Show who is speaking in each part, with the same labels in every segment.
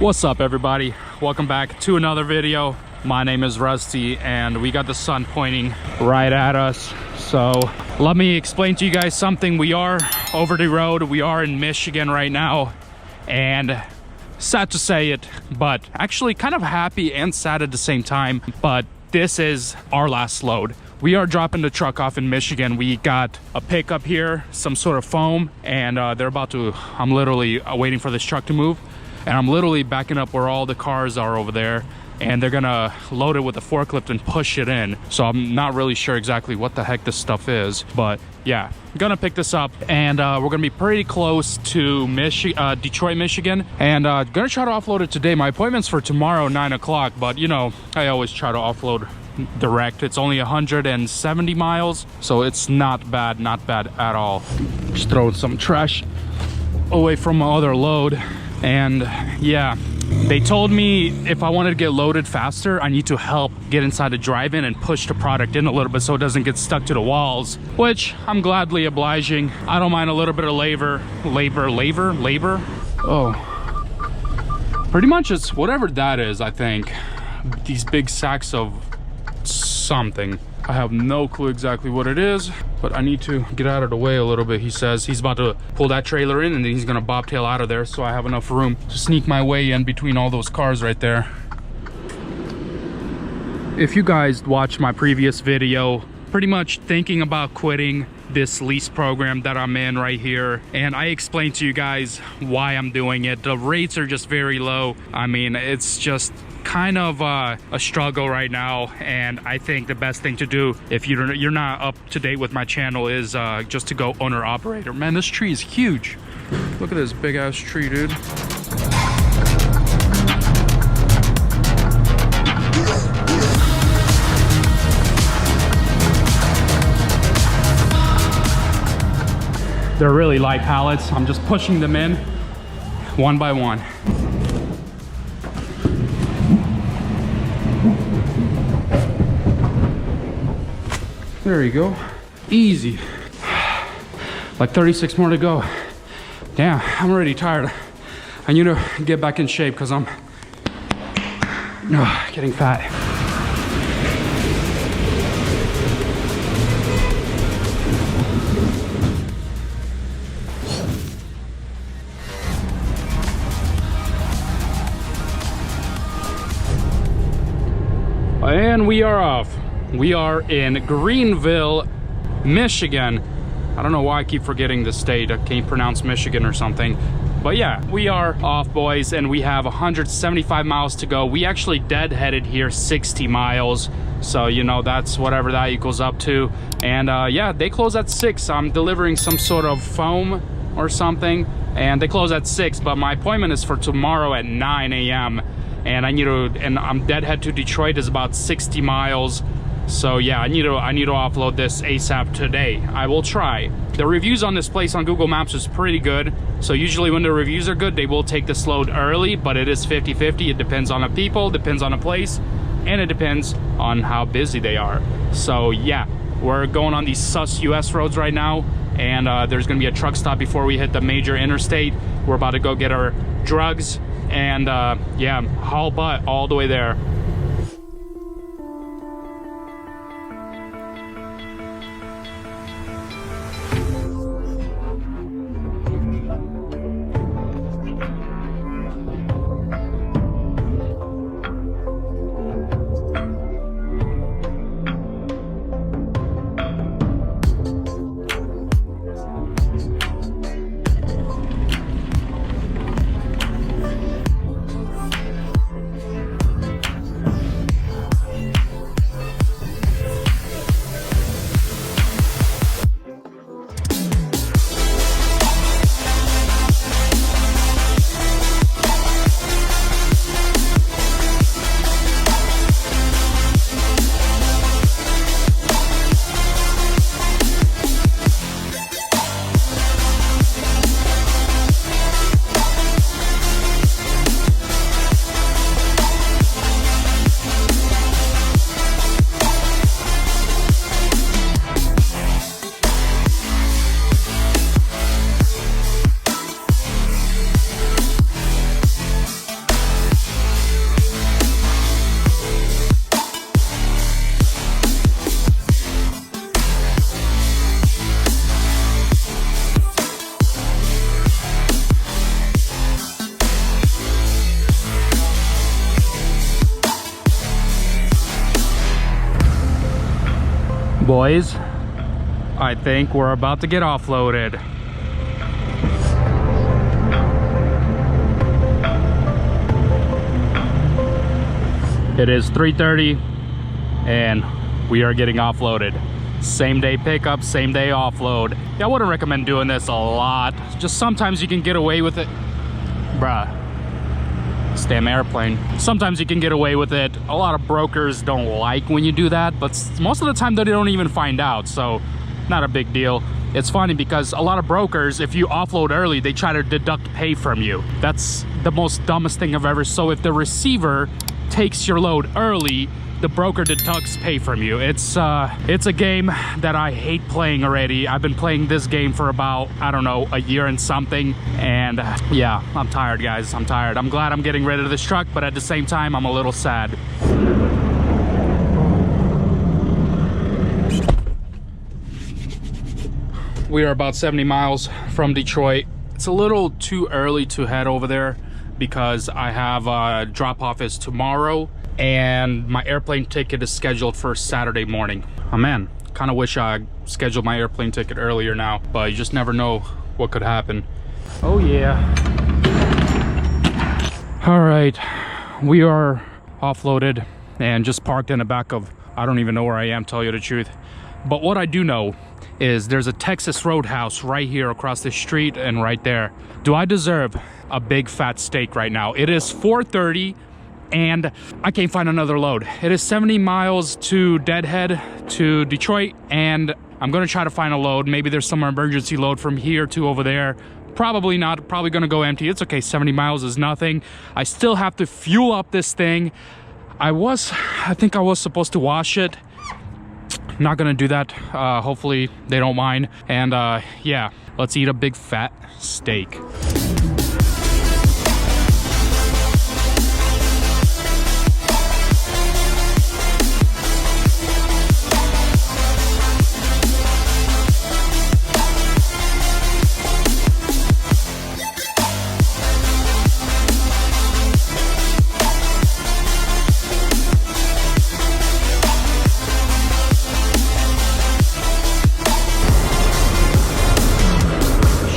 Speaker 1: What's up, everybody? Welcome back to another video. My name is Rusty and we got the sun pointing right at us. So let me explain to you guys something. We are over the road. We are in Michigan right now, and sad to say it, but actually kind of happy and sad at the same time. But this is our last load. We are dropping the truck off in Michigan. We got a pickup here, some sort of foam, and they're about to, I'm literally waiting for this truck to move. And I'm literally backing up where all the cars are over there, and they're gonna load it with a forklift and push it in. So I'm not really sure exactly what the heck this stuff is, but yeah, I'm gonna pick this up, and we're gonna be pretty close to Detroit, Michigan, and gonna try to offload it today. My appointment's for tomorrow, 9 o'clock, but you know, I always try to offload direct. It's only 170 miles, so it's not bad at all. Just throwing some trash away from my other load. And yeah, they told me if I wanted to get loaded faster, I need to help get inside the drive-in and push the product in a little bit so it doesn't get stuck to the walls, which I'm gladly obliging. I don't mind a little bit of labor. Oh, pretty much it's whatever that is, I think. These big sacks of something. I have no clue exactly what it is, but I need to get out of the way a little bit. He says he's about to pull that trailer in and then he's gonna bobtail out of there, so I have enough room to sneak my way in between all those cars right there. If you guys watched my previous video, pretty much thinking about quitting this lease program that I'm in right here, and I explained to you guys why I'm doing it. The rates are just very low. I mean, it's just kind of a struggle right now, and I think the best thing to do if you're not up to date with my channel is just to go owner operator. Man, this tree is huge. Look at this big ass tree, dude. They're really light pallets. I'm just pushing them in one by one. There you go. Easy. Like 36 more to go. Damn, I'm already tired. I need to get back in shape because I'm getting fat. And we are off. We are in Greenville, Michigan. I don't know why I keep forgetting the state. I can't pronounce Michigan or something. But yeah, we are off, boys, and we have 175 miles to go. We actually deadheaded here 60 miles. So, you know, that's whatever that equals up to. And yeah, they close at 6. I'm delivering some sort of foam or something, and they close at 6, but my appointment is for tomorrow at 9 a.m. And I'm deadhead to Detroit is about 60 miles. So yeah, I need to offload this ASAP today. I will try. The reviews on this place on Google Maps is pretty good. So usually when the reviews are good, they will take this load early, but it is 50-50. It depends on the people, depends on the place, and it depends on how busy they are. So yeah, we're going on these sus US roads right now, and there's gonna be a truck stop before we hit the major interstate. We're about to go get our drugs, and yeah, haul butt all the way there. Boys, I think we're about to get offloaded. It is 3:30 and we are getting offloaded. Same day pickup, same day offload. Yeah, I wouldn't recommend doing this a lot. Just sometimes you can get away with it. Bruh, this damn airplane. Sometimes you can get away with it. A lot of brokers don't like when you do that, but most of the time they don't even find out, so not a big deal. It's funny because a lot of brokers, if you offload early, they try to deduct pay from you. That's the most dumbest thing I've ever. So if the receiver takes your load early, the broker deducts pay from you. It's a game that I hate playing already. I've been playing this game for about, I don't know, a year and something, and yeah, I'm tired, guys. I'm tired. I'm glad I'm getting rid of this truck, but at the same time, I'm a little sad. We are about 70 miles from Detroit. It's a little too early to head over there because I have a drop-off is tomorrow and my airplane ticket is scheduled for Saturday morning. Oh man, kind of wish I scheduled my airplane ticket earlier now, but you just never know what could happen. Oh yeah. All right, we are offloaded and just parked in the back of, I don't even know where I am, tell you the truth. But what I do know is there's a Texas Roadhouse right here across the street and right there. Do I deserve a big fat steak right now? It is 4:30 and I can't find another load. It is 70 miles to Deadhead to Detroit, and I'm gonna try to find a load. Maybe there's some emergency load from here to over there. Probably not, probably gonna go empty. It's okay, 70 miles is nothing. I still have to fuel up this thing. I think I was supposed to wash it. I'm not gonna do that. Hopefully they don't mind. And yeah, let's eat a big fat steak.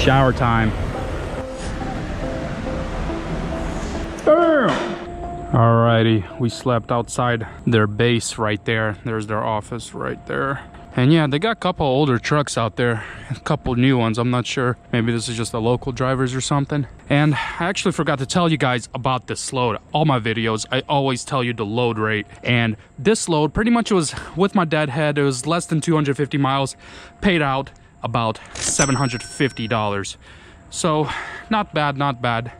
Speaker 1: Shower time. Alrighty, we slept outside their base right there. There's their office right there. And yeah, they got a couple older trucks out there, a couple new ones. I'm not sure. Maybe this is just the local drivers or something. And I actually forgot to tell you guys about this load. All my videos, I always tell you the load rate. And this load pretty much was with my deadhead. It was less than 250 miles, paid out about $750. So not bad, not bad.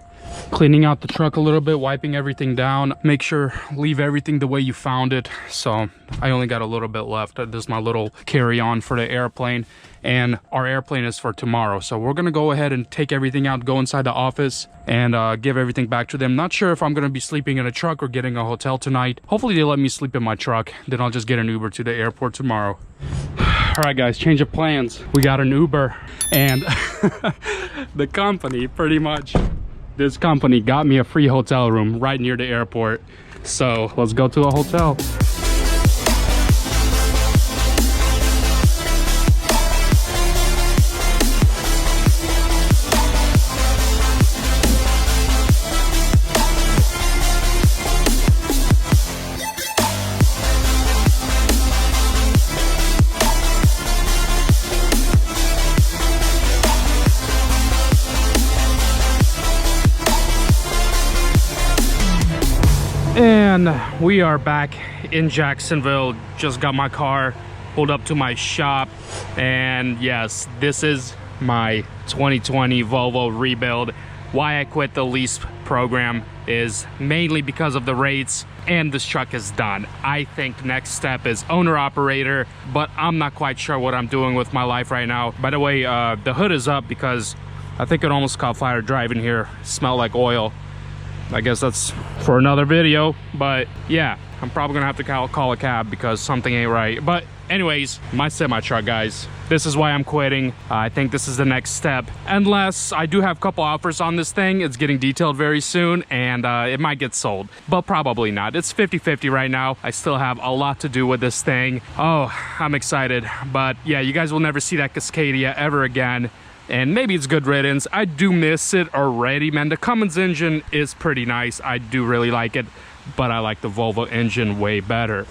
Speaker 1: Cleaning out the truck a little bit, wiping everything down. Make sure, leave everything the way you found it. So I only got a little bit left. This is my little carry-on for the airplane. And our airplane is for tomorrow. So we're gonna go ahead and take everything out, go inside the office and give everything back to them. Not sure if I'm gonna be sleeping in a truck or getting a hotel tonight. Hopefully they let me sleep in my truck. Then I'll just get an Uber to the airport tomorrow. All right, guys, change of plans. We got an Uber and the company, pretty much, this company got me a free hotel room right near the airport. So let's go to a hotel. And we are back in Jacksonville. Just got my car pulled up to my shop, and yes, this is my 2020 Volvo rebuild. Why I quit the lease program is mainly because of the rates, and this truck is done. I think next step is owner operator, but I'm not quite sure what I'm doing with my life right now. By the way, the hood is up because I think it almost caught fire driving here. It smelled like oil. I guess that's for another video, but yeah, I'm probably gonna have to call a cab because something ain't right. But anyways, my semi-truck, guys. This is why I'm quitting. I think this is the next step. Unless I do have a couple offers on this thing. It's getting detailed very soon and it might get sold, but probably not. It's 50-50 right now. I still have a lot to do with this thing. Oh, I'm excited. But yeah, you guys will never see that Cascadia ever again. And maybe it's good riddance. I do miss it already, man. The Cummins engine is pretty nice. I do really like it, but I like the Volvo engine way better.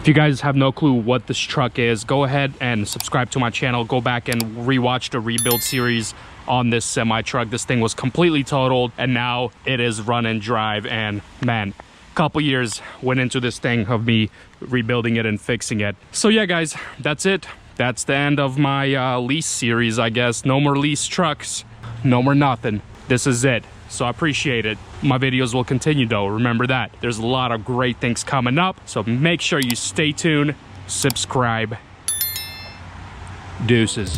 Speaker 1: If you guys have no clue what this truck is, go ahead and subscribe to my channel. Go back and rewatch the rebuild series on this semi-truck. This thing was completely totaled and now it is run and drive. And man, a couple years went into this thing of me rebuilding it and fixing it. So yeah, guys, that's it. That's the end of my lease series, I guess. No more lease trucks, no more nothing. This is it. So I appreciate it. My videos will continue though, remember that. There's a lot of great things coming up, so make sure you stay tuned, subscribe. Deuces.